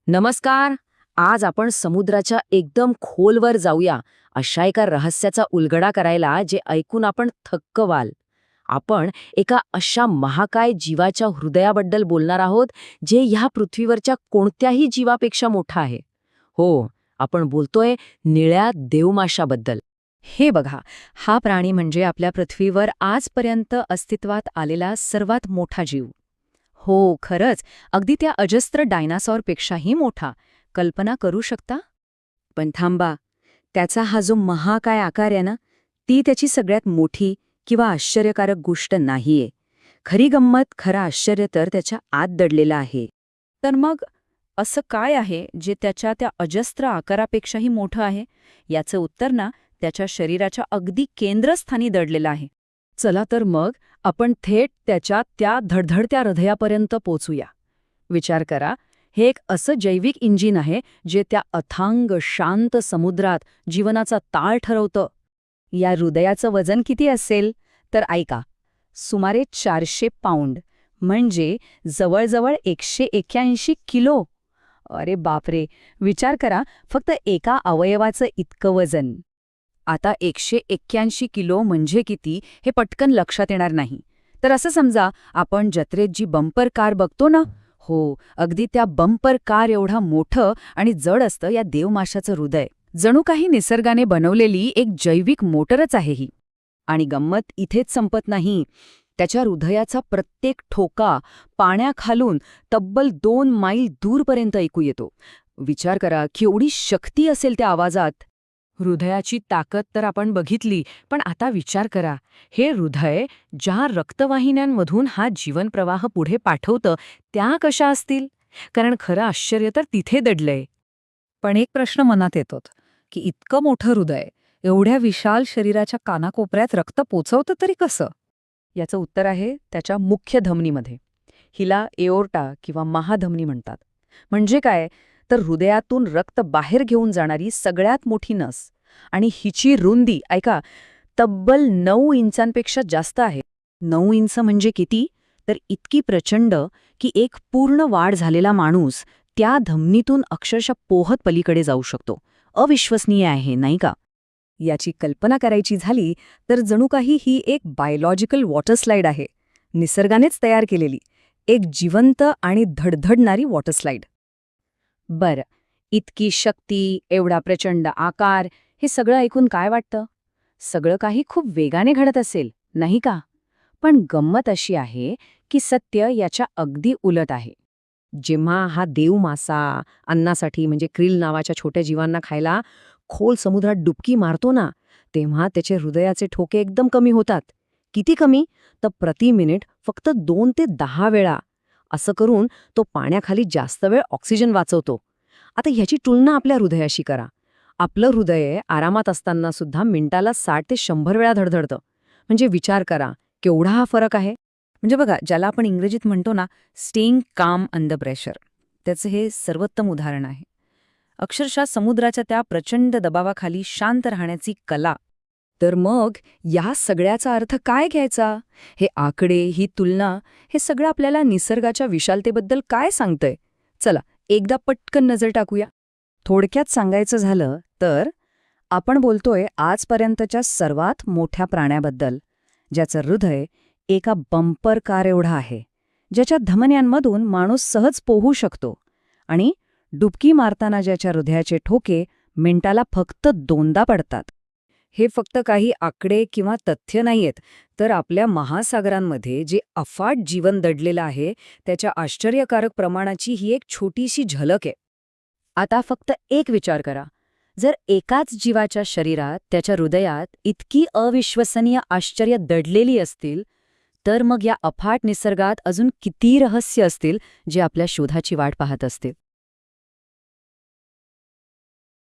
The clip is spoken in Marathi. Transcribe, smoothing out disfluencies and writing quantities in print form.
नमस्कार. आज आपण समुद्राच्या एकदम खोलवर जाऊया अशा एका रहस्याचा उलगडा करायला जे ऐकून आपण थक्क व्हाल. आपण एका अशा महाकाय जीवाच्या हृदयाबद्दल बोलणार आहोत जे ह्या पृथ्वीवरच्या कोणत्याही जीवापेक्षा मोठा आहे. हो, आपण बोलतोय निळ्या देवमाशाबद्दल. हे बघा, हा प्राणी म्हणजे आपल्या पृथ्वीवर आजपर्यंत अस्तित्वात आलेला सर्वात मोठा जीव. हो, खरंच, अगदी त्या अजस्त्र डायनासॉरपेक्षाही मोठा. कल्पना करू शकता? पण थांबा, त्याचा हा जो महाकाय आकार आहे ना, ती त्याची सगळ्यात मोठी किंवा आश्चर्यकारक गोष्ट नाहीये. खरी गंमत, खरं आश्चर्य तर त्याच्या आत दडलेलं आहे. तर मग असं काय आहे जे त्याच्या त्या अजस्त्र आकारापेक्षाही मोठं आहे? याचं उत्तर ना त्याच्या शरीराच्या अगदी केंद्रस्थानी दडलेलं आहे. चला तर मग आपण थेट त्याच्या त्या धडधडत्या हृदयापर्यंत पोचूया. विचार करा, हे एक असं जैविक इंजिन आहे जे त्या अथांग शांत समुद्रात जीवनाचा ताळ ठरवतं. या हृदयाचं वजन किती असेल? तर ऐका, सुमारे 400 पाऊंड, म्हणजे जवळजवळ 181 किलो. अरे बापरे, विचार करा, फक्त एका अवयवाचं इतकं वजन. आता 181 किलो म्हणजे किती हे पटकन लक्षात येणार नाही. तर असं समजा, आपण जत्रेत जी बंपर कार बघतो ना, हो, अगदी त्या बंपर कार एवढा मोठं आणि जड असतं या देवमाशाचं हृदय. जणू काही निसर्गाने बनवलेली एक जैविक मोटरच आहे ही. आणि गंमत इथेच संपत नाही. त्याच्या हृदयाचा प्रत्येक ठोका पाण्याखालून तब्बल 2 मैल दूरपर्यंत ऐकू येतो. विचार करा, केवढी शक्ती असेल त्या आवाजात. हृदयाची ताकद तर आपण बघितली, पण आता विचार करा, हे हृदय ज्या रक्तवाहिन्यांमधून हा जीवनप्रवाह पुढे पाठवतं त्या कशा असतील? कारण खरं आश्चर्य तर तिथे दडलंय. पण एक प्रश्न मनात येतो की इतकं मोठं हृदय एवढ्या विशाल शरीराच्या कानाकोपऱ्यात रक्त पोचवतं तरी कसं? याचं उत्तर आहे त्याच्या मुख्य धमनीमध्ये. हिला एओर्टा किंवा महाधमनी म्हणतात. म्हणजे काय, तर हृदयातून रक्त बाहेर घेऊन जाणारी सगळ्यात मोठी नस. आणि हिची रुंदी ऐका, तब्बल 9 इंचांपेक्षा जास्त आहे. 9 इंच म्हणजे किती? तर इतकी प्रचंड की एक पूर्ण वाढ झालेला माणूस त्या धमनीतून अक्षरशः पोहत पलीकडे जाऊ शकतो. अविश्वसनीय आहे, नाही का? याची कल्पना करायची झाली तर जणू काही ही एक बायोलॉजिकल वॉटर स्लाईड आहे. निसर्गानेच तयार केलेली एक जिवंत आणि धडधडणारी वॉटर स्लाईड. बरं, इतकी शक्ती, एवढा प्रचंड आकार, हे सगळं ऐकून काय वाटतं? सगळं काही खूप वेगाने घडत असेल, नाही का? पण गंमत अशी आहे की सत्य याच्या अगदी उलट आहे. जेव्हा हा देव मासा अन्नासाठी म्हणजे क्रिल नावाच्या छोट्या जीवांना खायला खोल समुद्रात डुबकी मारतो ना, तेव्हा त्याचे हृदयाचे ठोके एकदम कमी होतात. किती कमी? तर प्रति मिनिट फक्त 2 ते 10 वेळा. असं करून तो पाण्याखाली जास्त वेळ ऑक्सिजन वाचवतो. आता ह्याची तुलना आपल्या हृदयाशी करा. आपलं हृदय आरामात असताना सुद्धा मिनिटाला 60 ते 100 वेळा धडधडतं. म्हणजे विचार करा, केवढा हा फरक आहे. म्हणजे बघा, ज्याला आपण इंग्रजीत म्हणतो ना स्टेइंग काम अंडर प्रेशर, त्याचं हे सर्वोत्तम उदाहरण आहे. अक्षरशः समुद्राच्या त्या प्रचंड दबावाखाली शांत राहण्याची कला. तर मग या सगळ्याचा अर्थ काय घ्यायचा? हे आकडे, ही तुलना, हे सगळं आपल्याला निसर्गाच्या विशालतेबद्दल काय सांगतंय? चला, एकदा पटकन नजर टाकूया. थोडक्यात सांगायचं झालं तर आपण बोलतोय आजपर्यंतच्या सर्वात मोठ्या प्राण्याबद्दल, ज्याचं हृदय एका बंपर कार एवढा आहे, ज्याच्या धमन्यांमधून माणूस सहज पोहू शकतो आणि डुबकी मारताना ज्याच्या हृदयाचे ठोके मिनिटाला फक्त 2दा पडतात. हे फक्त काही आकडे किंवा तथ्य नाहीयेत, तर आपल्या महासागरांमध्ये जे अफाट जीवन दडलेलं आहे त्याच्या आश्चर्यकारक प्रमाणाची ही एक छोटीशी झलक आहे. आता फक्त एक विचार करा, जर एकाच जीवाच्या शरीरात, त्याच्या हृदयात इतकी अविश्वसनीय आश्चर्य दडलेली असतील, तर मग या अफाट निसर्गात अजून किती रहस्य असतील जे आपल्या शोधाची वाट पाहत असतील.